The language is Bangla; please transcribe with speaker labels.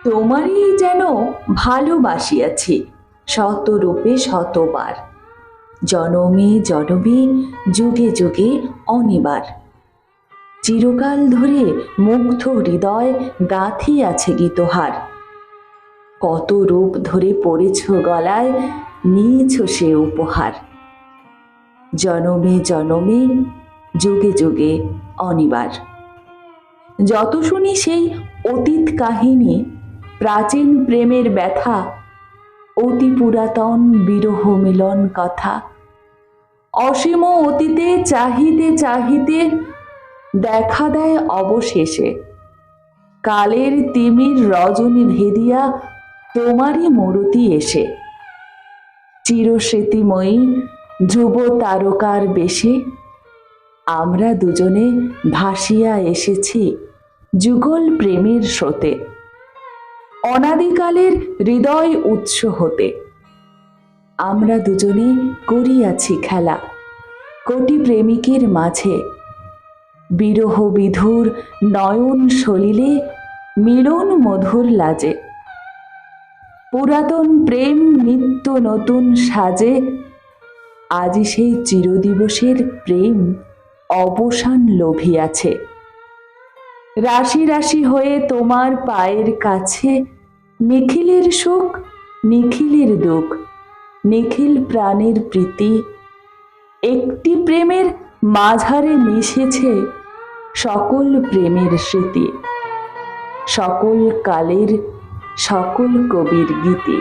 Speaker 1: তোমারই যেন ভালোবাসিয়াছি শতরূপে শতবার, জনমে জনমে যুগে যুগে অনিবার। চিরকাল ধরে মুগ্ধ হৃদয় গাঁথিয়াছে গীতহার। কত রূপ ধরে পড়েছ গলায়, নিয়েছ সে উপহার। জনমে জনমে যুগে যুগে অনিবার। যত শুনি সেই অতীত কাহিনী, প্রাচীন প্রেমের ব্যথা, অতি পুরাতন বিরহ মিলন কথা, অসীম অতীতে চাহিতে চাহিতে দেখা দেয় অবশেষে কালের তিমির রজনী ভেদিয়া তোমারই মূরতি এসে। চিরস্মৃতিময়ী ধ্রুব তারকার বেশে আমরা দুজনে ভাসিয়া এসেছি যুগল প্রেমের স্রোতে, অনাদিকালের হৃদয় উৎস হতে। আমরা দুজনে করিয়াছি খেলা কোটি প্রেমিকের মাঝে, বিরহ বিধুর নয়ন সলিলে মিলন মধুর লাজে। পুরাতন প্রেম নিত্য নতুন সাজে, আজি সেই চিরদিবসের প্রেম অবসান লোভিয়াছে। রাশি রাশি হয়ে তোমার পায়ের কাছে, নিখিলের সুখ নিখিলের দুঃখ, নিখিল প্রাণের প্রীতি, একটি প্রেমের মাঝারে মিশেছে সকল প্রেমের স্মৃতি, সকল কালের সকল কবির গীতি।